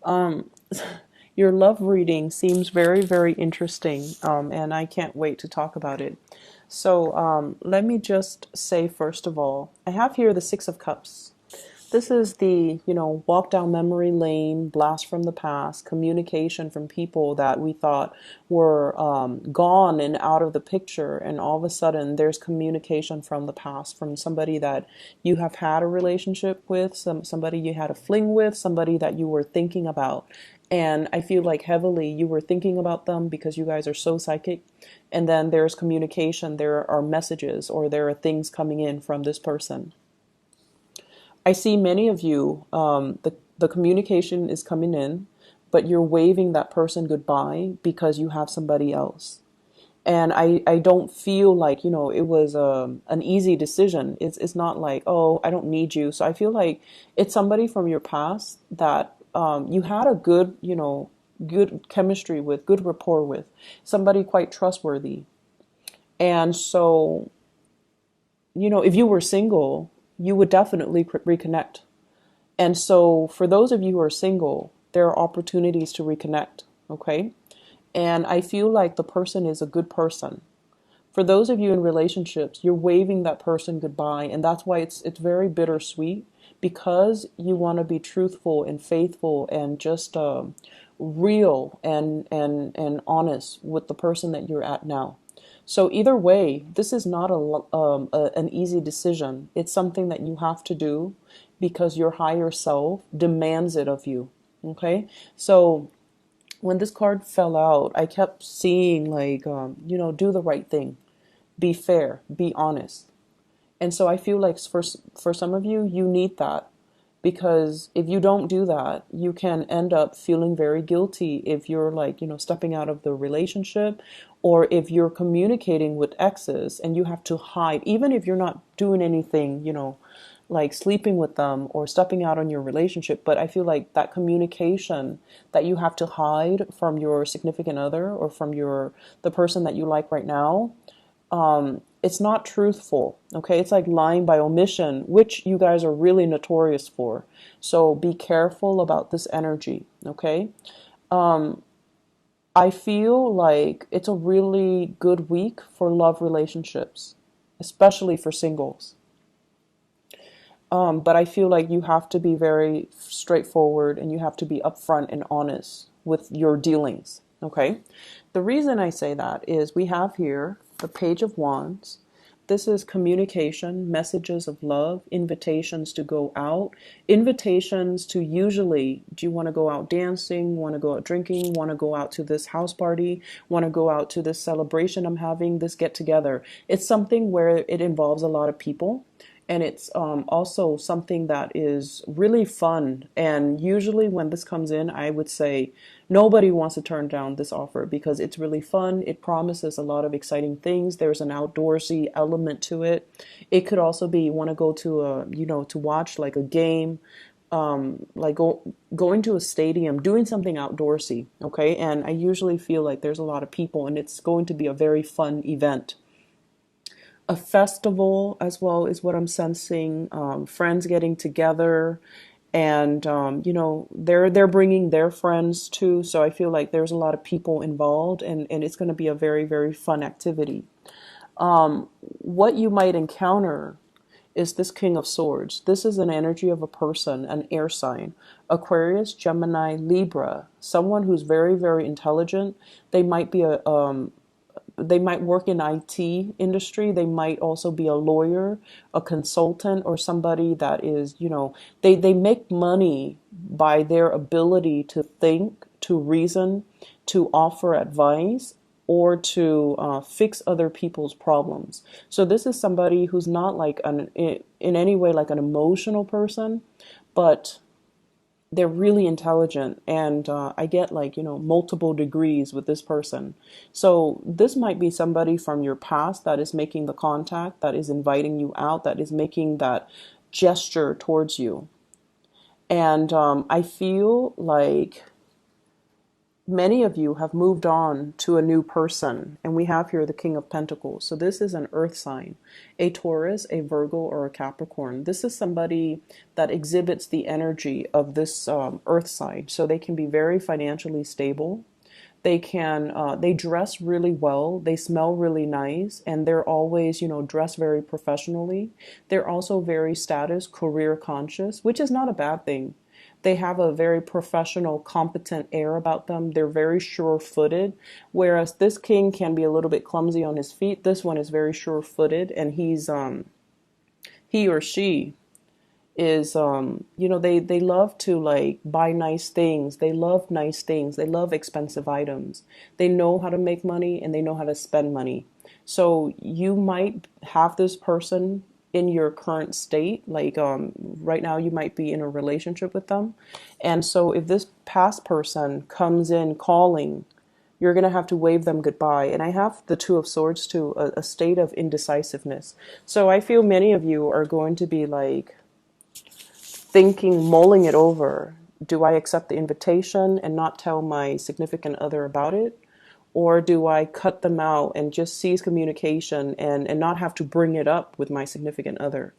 Um, your love reading seems very, very interesting, and I can't wait to talk about it. So, let me just say, first of all, I have here the Six of Cups. This is the, walk down memory lane, blast from the past, communication from people that we thought were gone and out of the picture. And all of a sudden, there's communication from the past, from somebody that you have had a relationship with, somebody you had a fling with, somebody that you were thinking about. And I feel like heavily you were thinking about them because you guys are so psychic. And then there's communication, there are messages, or there are things coming in from this person. I see many of you, the communication is coming in, but you're waving that person goodbye because you have somebody else. And I don't feel like, it was an easy decision. It's not like, oh, I don't need you. So I feel like it's somebody from your past that you had a good, good chemistry with, good rapport with, somebody quite trustworthy. And so, if you were single, you would definitely reconnect. And so, for those of you who are single, there are opportunities to reconnect, okay? And I feel like the person is a good person. For those of you in relationships, you're waving that person goodbye, and that's why it's very bittersweet because you want to be truthful and faithful and just real and honest with the person that you're at now. So either way, this is not an easy decision. It's something that you have to do because your higher self demands it of you. Okay, so when this card fell out, I kept seeing like, do the right thing, be fair, be honest. And so I feel like for some of you, you need that because if you don't do that, you can end up feeling very guilty if you're like, stepping out of the relationship or if you're communicating with exes and you have to hide, even if you're not doing anything, like sleeping with them or stepping out on your relationship. But I feel like that communication that you have to hide from your significant other or from the person that you like right now, it's not truthful. Okay, it's like lying by omission, which you guys are really notorious for. So be careful about this energy. Okay, I feel like it's a really good week for love relationships, especially for singles. But I feel like you have to be very straightforward and you have to be upfront and honest with your dealings. Okay. The reason I say that is we have here the Page of Wands. This is communication, messages of love, invitations to go out, invitations to usually, do you want to go out dancing, want to go out drinking, want to go out to this house party, want to go out to this celebration I'm having, this get together. It's something where it involves a lot of people. And it's also something that is really fun. And usually when this comes in, I would say nobody wants to turn down this offer because it's really fun. It promises a lot of exciting things. There's an outdoorsy element to it. It could also be you want to go to to watch like a game, like going to a stadium, doing something outdoorsy. Okay. And I usually feel like there's a lot of people and it's going to be a very fun event. A festival as well is what I'm sensing. Friends getting together, and they're bringing their friends too. So I feel like there's a lot of people involved, and it's going to be a very very fun activity. What you might encounter is this King of Swords. This is an energy of a person, an air sign. Aquarius, Gemini, Libra, someone who's very, very intelligent. They might be they might work in IT industry. They might also be a lawyer, a consultant, or somebody that is, they make money by their ability to think, to reason, to offer advice, or to fix other people's problems. So this is somebody who's not like in any way like an emotional person, but they're really intelligent, and I get like multiple degrees with this person. So this might be somebody from your past that is making the contact, that is inviting you out, that is making that gesture towards you. And I feel like many of you have moved on to a new person, and we have here the King of Pentacles. So this is an earth sign, a Taurus, a Virgo, or a Capricorn. This is somebody that exhibits the energy of this earth sign. So they can be very financially stable. They dress really well, they smell really nice, and they're always, dressed very professionally. They're also very status, career conscious, which is not a bad thing. They have a very professional, competent air about them. They're very sure-footed, whereas this king can be a little bit clumsy on his feet. This one is very sure-footed, and he or she is they love to like buy nice things. They love nice things. They love expensive items. They know how to make money and they know how to spend money. So you might have this person in your current state, like right now you might be in a relationship with them, and so if this past person comes in calling, you're going to have to wave them goodbye. And I have the Two of Swords too, a state of indecisiveness. So I feel many of you are going to be like thinking, mulling it over. Do I accept the invitation and not tell my significant other about it? Or do I cut them out and just cease communication and not have to bring it up with my significant other?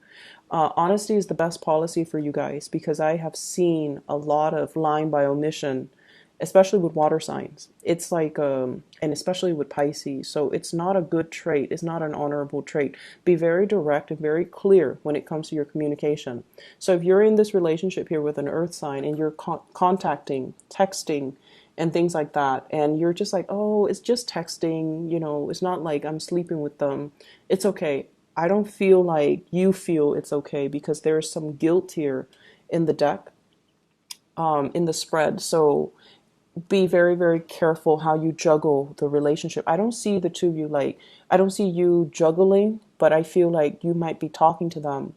Honesty is the best policy for you guys, because I have seen a lot of lying by omission, especially with water signs. It's like, and especially with Pisces. So it's not a good trait. It's not an honorable trait. Be very direct and very clear when it comes to your communication. So if you're in this relationship here with an earth sign and you're contacting, texting, and things like that, and you're just like, oh, it's just texting, it's not like I'm sleeping with them. It's okay. I don't feel like you feel it's okay, because there is some guilt here in the deck, in the spread. So be very, very careful how you juggle the relationship. I don't see the two of you I don't see you juggling, but I feel like you might be talking to them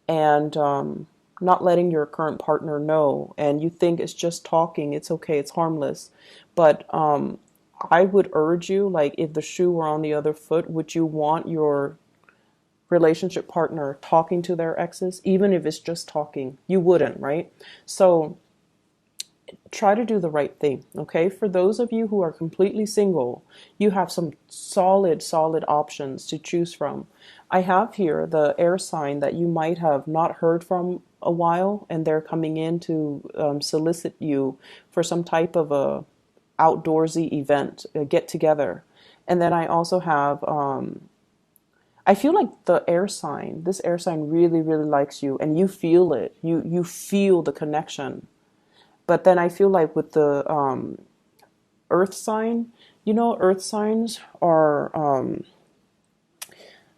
and not letting your current partner know. And you think it's just talking. It's okay. It's harmless. But I would urge you, like, if the shoe were on the other foot, would you want your relationship partner talking to their exes, even if it's just talking? You wouldn't, right? So try to do the right thing, okay? For those of you who are completely single, you have some solid options to choose from. I have here the air sign that you might have not heard from a while, and they're coming in to solicit you for some type of a outdoorsy event, a get together. And then I also have, I feel like this air sign really, really likes you, and you feel it. You feel the connection. But then I feel like with the earth sign, earth signs are,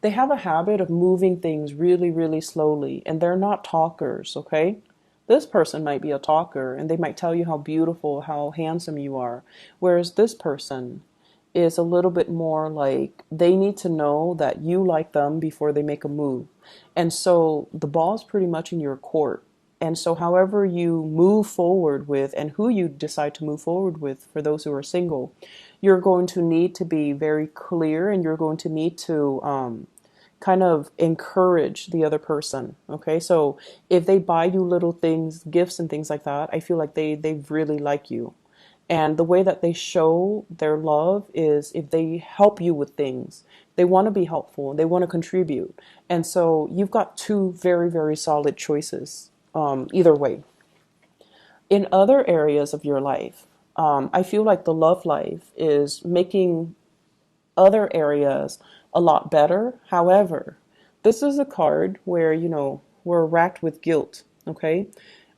they have a habit of moving things really, really slowly, and they're not talkers, okay? This person might be a talker, and they might tell you how beautiful, how handsome you are. Whereas this person is a little bit more like, they need to know that you like them before they make a move. And so the ball's pretty much in your court. And so however you move forward with, and who you decide to move forward with, for those who are single, you're going to need to be very clear, and you're going to need to kind of encourage the other person. Okay, so if they buy you little things, gifts and things like that, I feel like they really like you. And the way that they show their love is if they help you with things. They want to be helpful. They want to contribute. And so you've got two very, very solid choices. Either way. In other areas of your life, I feel like the love life is making other areas a lot better. However, this is a card where, we're racked with guilt, okay?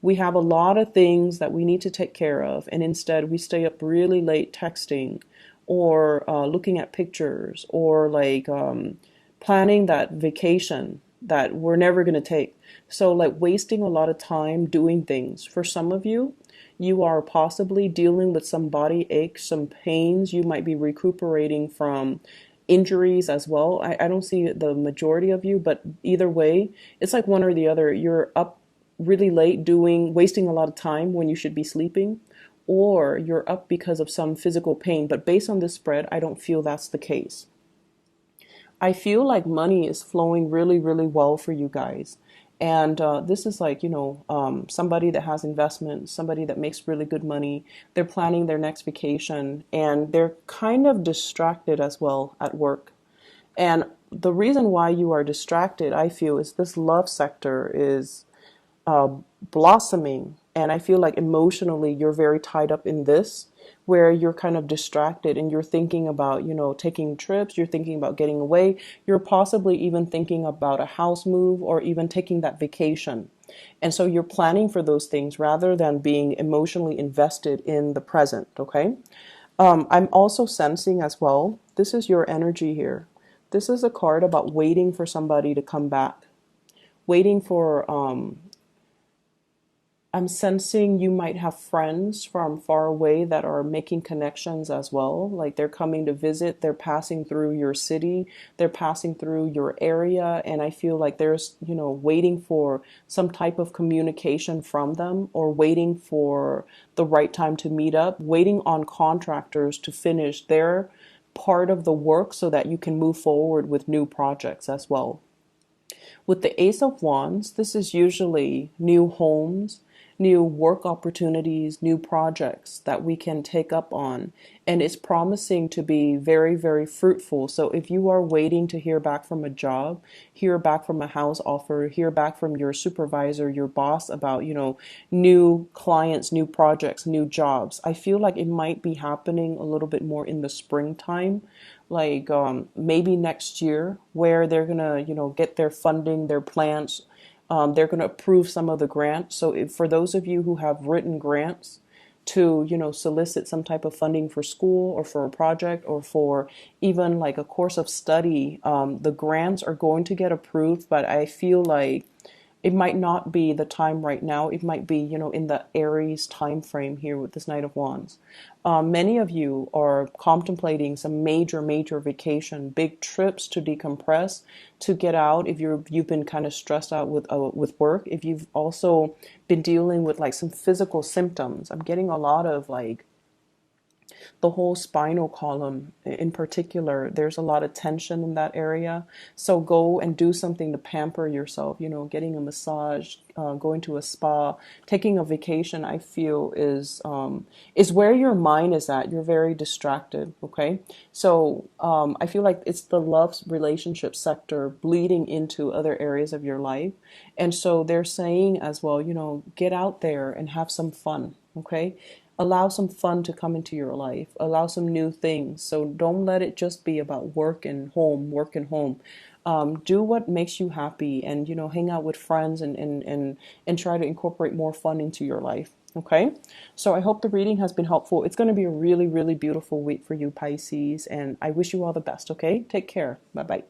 We have a lot of things that we need to take care of, and instead we stay up really late texting or looking at pictures, or like planning that vacation that we're never going to take. So like wasting a lot of time doing things. For some of you, you are possibly dealing with some body aches, some pains. You might be recuperating from injuries as well. I don't see the majority of you, but either way, it's like one or the other. You're up really late wasting a lot of time when you should be sleeping, or you're up because of some physical pain. But based on this spread, I don't feel that's the case. I feel like money is flowing really, really well for you guys. And this is like, somebody that has investments, somebody that makes really good money. They're planning their next vacation and they're kind of distracted as well at work. And the reason why you are distracted, I feel, is this love sector is uh, blossoming. And I feel like emotionally you're very tied up in this, where you're kind of distracted and you're thinking about, taking trips, you're thinking about getting away, you're possibly even thinking about a house move or even taking that vacation. And so you're planning for those things rather than being emotionally invested in the present, okay? I'm also sensing as well, this is your energy here. This is a card about waiting for somebody to come back, waiting for I'm sensing you might have friends from far away that are making connections as well. Like they're coming to visit, they're passing through your city, they're passing through your area. And I feel like there's, waiting for some type of communication from them or waiting for the right time to meet up, waiting on contractors to finish their part of the work so that you can move forward with new projects as well. With the Ace of Wands, this is usually new homes, new work opportunities, new projects that we can take up on. And it's promising to be very, very fruitful. So if you are waiting to hear back from a job, hear back from a house offer, hear back from your supervisor, your boss about, new clients, new projects, new jobs, I feel like it might be happening a little bit more in the springtime, like maybe next year, where they're gonna get their funding, their plans. They're gonna approve some of the grants. So for those of you who have written grants to solicit some type of funding for school or for a project or for even like a course of study, the grants are going to get approved. But I feel like it might not be the time right now. It might be, in the Aries time frame here with this Knight of Wands. Many of you are contemplating some major, major vacation, big trips to decompress, to get out. If you've been kind of stressed out with work, if you've also been dealing with like some physical symptoms, I'm getting a lot of like the whole spinal column in particular, there's a lot of tension in that area. So go and do something to pamper yourself, getting a massage, going to a spa, taking a vacation, I feel is where your mind is at. You're very distracted, okay? So I feel like it's the love relationship sector bleeding into other areas of your life. And so they're saying as well, get out there and have some fun, okay? Allow some fun to come into your life, allow some new things. So don't let it just be about work and home, work and home. Do what makes you happy, and hang out with friends, and try to incorporate more fun into your life. Okay, so I hope the reading has been helpful. It's going to be a really, really beautiful week for you, Pisces, and I wish you all the best. Okay, take care. Bye bye.